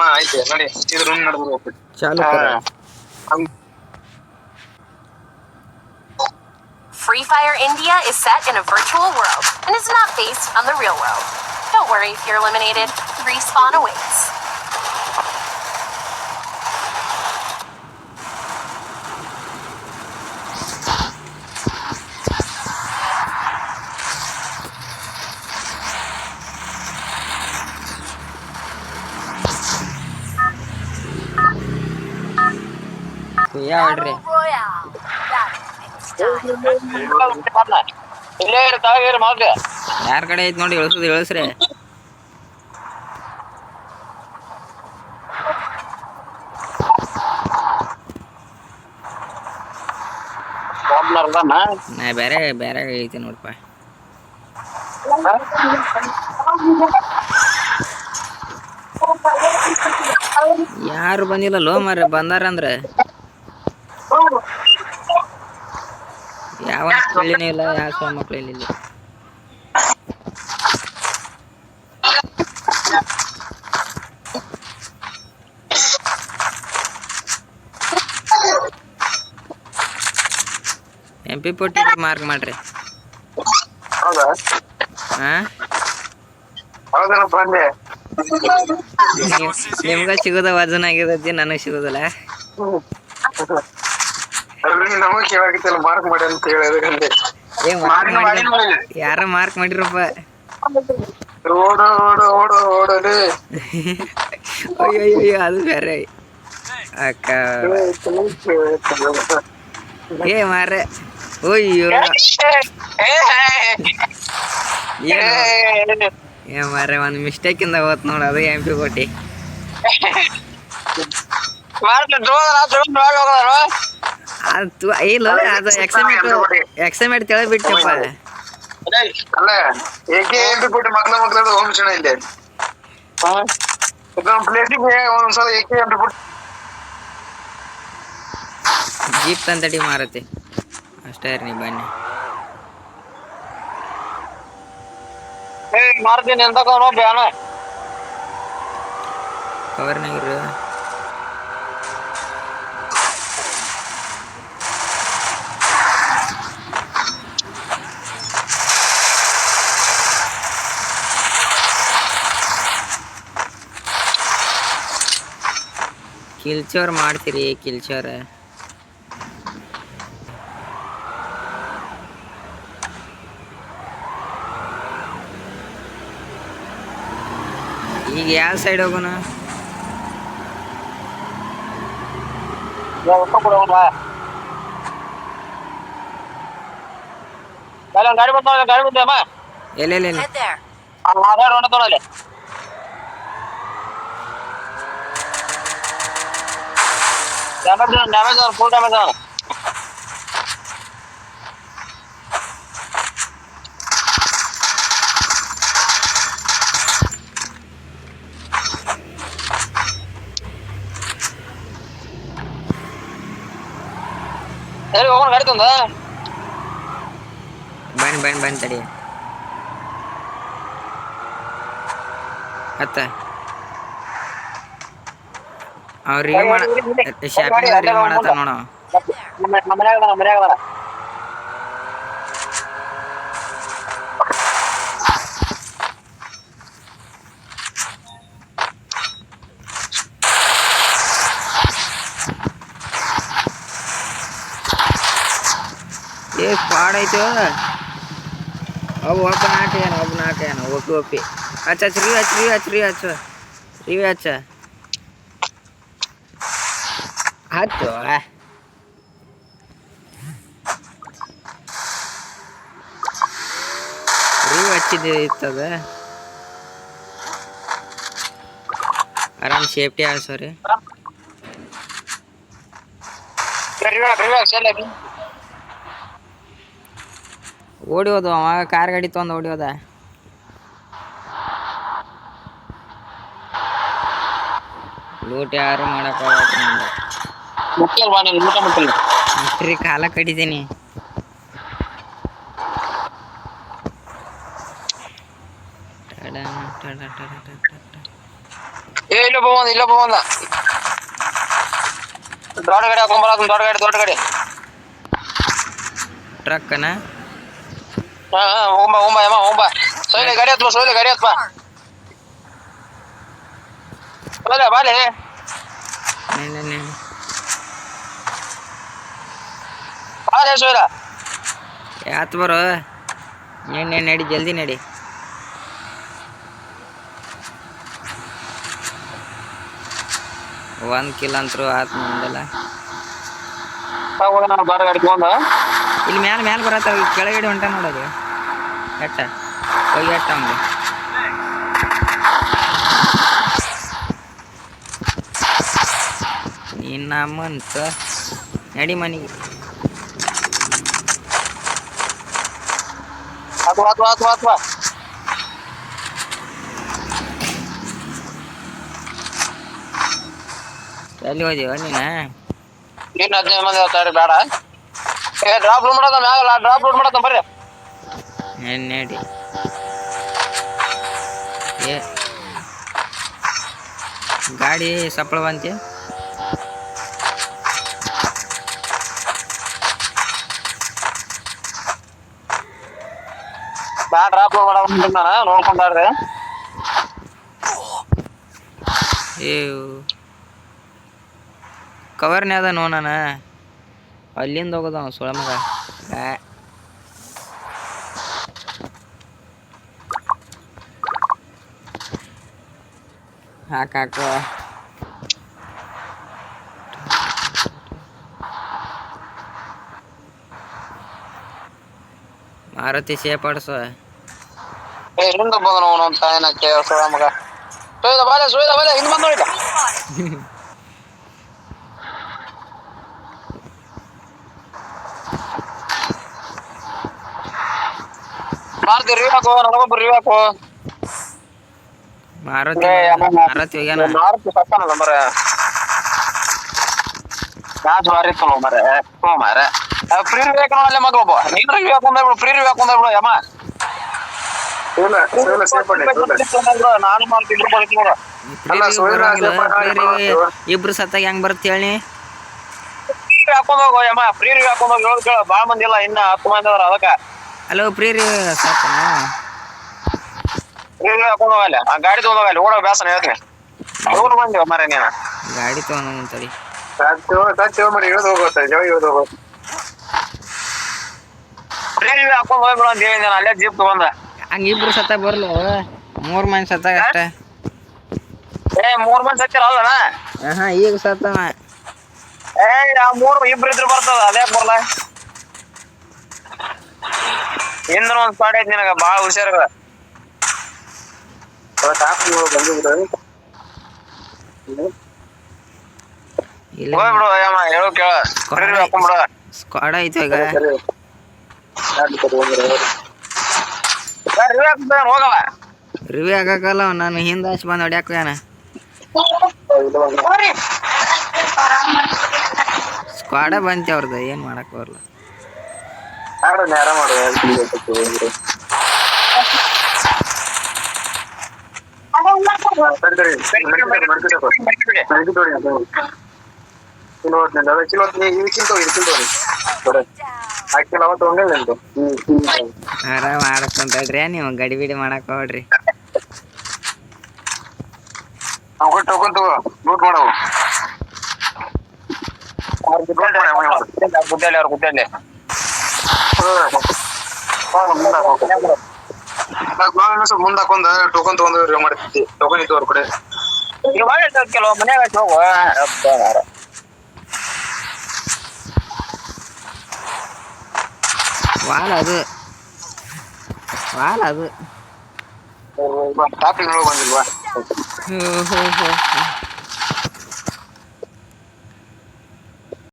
ಆಯ್ತು ನೋಡಿ ಇದು ರೂಮ್ ನಡೆದು ಚಾಲು ಕರ Free Fire India is set in a virtual world and is not based on the real world. Don't worry if you're eliminated. Respawn awaits. ಯಾವ್ರಿ ಇಲ್ಲೇ ಇರ್ತಾವ ಮಗ ಯಾರ ಕಡೆ ಐತ್ ನೋಡಿ ಇಳಿಸೋದು ಇಳಿಸ್ರಿ ನಾ ಬೇರೆ ಬೇರೆ ಐತಿ ನೋಡಪ್ಪ ಯಾರು ಬಂದಿಲ್ಲ ಲೋ ಮಾರ ಬಂದಾರಂದ್ರೆ ಯಾವ ಮಕ್ಕಳೇನೇ ಇಲ್ಲ ಯಾವ ಸಹ ಮಕ್ಕಳೇನಿಲ್ಲ MP ಪಟ್ಟಿ ಮಾರ್ಕ್ ಮಾಡ್ರಿ ನಿಮ್ಗ ಸಿಗೋದ ವಜನ್ ಆಗಿರತ್ತಿ ನನಗ್ ಸಿಗೋದಿಲ್ಲ ಮಾರ್ಕ್ ಮಾಡಿ ಅಂತ ಹೇಳಿದ್ರೆ ಯಾರ ಮಾರ್ಕ್ ಮಾಡಿರಪ್ಪ ಓಡ ಓಡ ಓಡ ಓಡಲಿ ಅಯ್ಯೋ ಅದು ಬೇರೆ ಅಕ್ಕ ಏ ಮಾರ್ರೆ ಅಯ್ಯೋ ಏ ಮಾರ್ರೆ ಒಂದು ಮಿಸ್ಟೇಕ್ ಇಂದ ಹೋತ್ ನೋಡ ಅದು MP ಕೊಟ್ಟಿ ಅದು ಇಲ್ಲ ಅದು ಎಕ್ಸಮೇಟ್ ತೆಳ ಬಿಟ್ಟಪ್ಪ ಅಲ್ಲ ಏಕೆ MP ಬಿಟ್ಟು ಮಕ್ಳ ಹೋಮ್ ಚೆನ್ನ ಇಲ್ಲಿ ಪ್ಲೇಟಿಗೆ ಒಂದ್ಸಲ ಏಕೆ MP ಬಿಟ್ಟು ಜೀಪ್ ತಂದಡಿ ಮಾರತಿ ಅಷ್ಟೇ ನೀ ಬನ್ನಿ ಮಾರ್ತೀನಿ ಅಂತ ಬ್ಯಾನ ಕವರ್ನಾಗಿರು ಕಿಲ್ಚೋರ್ ಮಾಡ್ತೀರಿ ಕಿಲ್ಚೋರ್ ಈಗ ಯಾವ ಸೈಡ್ ಹೋಗೋಣ ಗಾಡಿ ಬಂದಮ್ಮ ಎಲ್ಲೆಲ್ಲ ತೊಗೊಳಲೆ ಡ್ಯಾಮೇಜ್ ಫುಲ್ ಡ್ಯಾಮೇಜ್ ಅವನು ಹೋಗೋಣ ಗಾಡಿ ತಂದ ಬನ್ನಿ ತಡಿ ಅತ್ತ ಅವ್ರಿಗೆ ಶಾಪಿಂಗ್ ಮಾಡತ್ತ ನೋಡ ಮನ್ಯಾಗ ಏ ಪಾಡಾಯ್ತು ಅವು ಒಬ್ಬ ನಾಟ್ಯಾನ ಒಪ್ಪಿ ಹಚ್ಚ ರಿವಿ ಹಚ್ಚ ಹತ್ತು ರಿವಿ ಹಚ್ಚಿದ್ದೆ ಇತ್ತದ ಆರಾಮ್ ಸೇಫ್ಟಿ ಆಡ್ಸೋರಿ ಓಡಿ ಹೋದ ಅವ ಕಾರ್ ಗಾಡಿ ತೊಗೊಂಡು ಓಡಿ ಹೋದ ಲೂಟ್ ಯಾರು ಮಾಡಕ್ ಹೋಗ್ರಿ ಕಾಲ ಕಡಿತೀನಿ ಇಲ್ಲ ಬಂದ ದೊಡ್ಡ ಗಾಡಿ ಹಾಕೊಂಬರ ದೊಡ್ಡ ಗಾಡಿ ಟ್ರಕ್ಕನ ಹಾ ಹೋಂಬ ಸೋಯ್ಲೆ ಗಾಡಿ ಹತ್ಬಾ ಸೋಯ್ಲೆ ಬಾಲೆ ಬಾಲೆ ಸೋಯ್ಲ ಯಾತ್ ಬರೋ ನಡಿ ಜಲ್ದಿ ನಡಿ ಒಂದ್ ಕಿಲೋ ಅಂತರೂ ಆತ್ ಮುಂದಲ್ಲ ದೊಡ್ಡ ಗಾಡಿ ತಗೊಂಡ ಇಲ್ಲಿ ಮ್ಯಾಲ ಬರತ್ತ ಕೆಳಗಡೆ ಹೊಂಟ ನೋಡೋದು ಎಟ್ಟ ಹೋಗಿ ಎಟ್ಟ ಅವ್ಗೆ ನಿನ್ನ ಅಮ್ಮಂತ ನಡಿ ಮನೆಗೆ ಹತ್ವಾ ಎಲ್ಲಿ ಹೋದಿವ ನೀನ ಇನ್ನು 15 ಮಂದಿ ಹೋಗ್ತಾರೆ ಬೇಡ ಡ್ರಾಪ್ ಲೋಡ್ ಮಾಡೋದ ಮ್ಯಾಗಲ್ಲ ಡ್ರಾಪ್ ಲೋಡ್ ಮಾಡತ್ತ ಬರ್ರಿ ನಡಿ ಏ ಗಾಡಿ ಸಪ್ಪಳ ಬಂತಿ ನಾ ಡ್ರಾಪ್ ಲೋಡ್ ಮಾಡೋದು ನಾನು ನೋಡ್ಕೊಂಡ್ರಿ ಕವರ್ನೇ ಅದ ನೋನ ಅಲ್ಲಿಂದ ಹೋಗೋದ ಅವ ಸುಳ ಮಗ ಹಾಕು ಮಾರುತಿ ಸೇಪಾಡ್ಸೋ ಹಿಂದ ಬಂದ ಅವನು ತಾಯಿನಕ್ಕೆ ಸುಳ ಮಗ ಸೋಯ್ದ ಬಾಲೆ ಹಿಂದ್ ಬಂದ ನೋಡಿದ ಮಾರುತಿ ರಿವ್ ಹಾಕೋ ನನಗೊಬ್ಬ ರಿವ್ ಹಾಕೋ ಮಾರುತಿ ಹೋಗ್ಯಾನ ಮಾರುತಿ ಸತ್ತಾನಲ್ಲ ಮರ ಮ್ಯಾಚ್ ಭಾರಿ ಇತ್ತು ಮರೆ ಮಾರೆ ಫ್ರೀ ರಿವ್ ಹಾಕೋಣ ಅಲ್ಲೇ ಮಗೊಬ್ಬ ನೀನು ರಿವ್ ಹಾಕೊಂಡ ಫ್ರೀ ರಿವ್ ಹಾಕೊಂಡ ಬಿಡು ಯಮ್ಮ ನಾನು ಮಾಡ್ತೀನಿ ಇಬ್ರು ಸತ್ತಾಗ ಹೆಂಗ್ ಬರುತ್ತೆ ಹೇಳಿ ಹಾಕೊಂಡ್ ಹೋಗೋ ಯಮ್ಮ ಫ್ರೀ ರಿವ್ ಹಾಕೊಂಡ್ ಹೋಗಿ ಹೇಳ ಬಾಳ ಮಂದಿ ಇಲ್ಲ ಇನ್ನ 10 ಮಂದಿ ಅದ್ರ ಅದಕ್ಕ ಹಲೋ ಫ್ರೀ ಸತ್ತನ ಫ್ರೀ ರಿವ್ ಹಾಕೊಂಡ್ ಹೋಗಲ್ಲ ಆ ಗಾಡಿ ತಗೊಂಡ್ ಹೋಗಲ್ಲ ಓಡೋ ಬ್ಯಾಸನ ಹೇಳ್ತೀನಿ ಅವ್ರು ಬಂದಿವ ಮರ ನೀನ ಗಾಡಿ ತಗೊಂಡಂತಡಿ ಮರಿ ಇಳಿದು ಹೋಗುತ್ತೆ ಫ್ರೀ ರಿವ್ ಹಾಕೊಂಡ್ ಹೋಗ್ಬಿಡು ಅಂತ ಹೇಳಿದ ಅಲ್ಲೇ ಜೀಪ್ ತಗೊಂಡ ಹಂಗ ಇಬ್ರು ಸತ್ತ ಬರ್ಲು 3 ಮಂದಿ ಸತ್ತಾಗ ಅಷ್ಟೇ 3 ಮಂದಿ ಸತ್ತಿರ ಅಲ್ಲನ ಈಗ ಸತ್ತವ ಇಬ್ರು ಇದ್ರು ಬರ್ತದ ಅದೇ ಬರ್ಲ ಹಿಂದ ಒಂದ್ ಸ್ಪಾಟ್ ಐತಿ ನಿನಗ ಬಾಳ ಹುಷಾರ ಹೋಗ್ಬಿಡು ಅಯ್ಯಮ್ಮ ಹೇಳು ಕೇಳ ಹಾಕೊಂಡ್ಬಿಡ ಸ್ಕ್ವಾಡ್ ಐತಿ ಈಗ ಹೋಗಲ್ಲ ರಿವ್ಯೂ ಆಗಕ್ಕಲ್ಲ ನಾನು ಹಿಂದ ಹಚ್ಚಿ ಬಂದು ಹೊಡ್ಯಾಕ ಸ್ಕ್ವಾಡ ಬಂತಿ ಅವ್ರದ್ದು ಏನ್ ಮಾಡಕ್ ಬರಲ್ಲ ಆರಾಮ್ ಆಡಕ್ಕಂತಳ್ರಿ ನೀವು ಗಡಿಬಿಡಿ ಮಾಡಕ್ ಹೋಗ್ರಿ ಟೋಕನ್ ತಗೋ ಲೂಟ್ ಮಾಡವು ಗುದ್ದಲಿ ಮುಂದಾಕೊಂಡ ಟೋಕನ್ ತಗೊಂಡ್ ಮಾಡ್ತಿದ್ದಿ ಟೋಕನ್ ಇತ್ತು ಅವ್ರ ಕಡೆ ಕೆಲವು ಮನ್ಯಾಗ ಹೋಗುವ ವಾಲ್ ಅದು ಟಾಪಿಂಗ್ ಬಂದಿಲ್ವಾ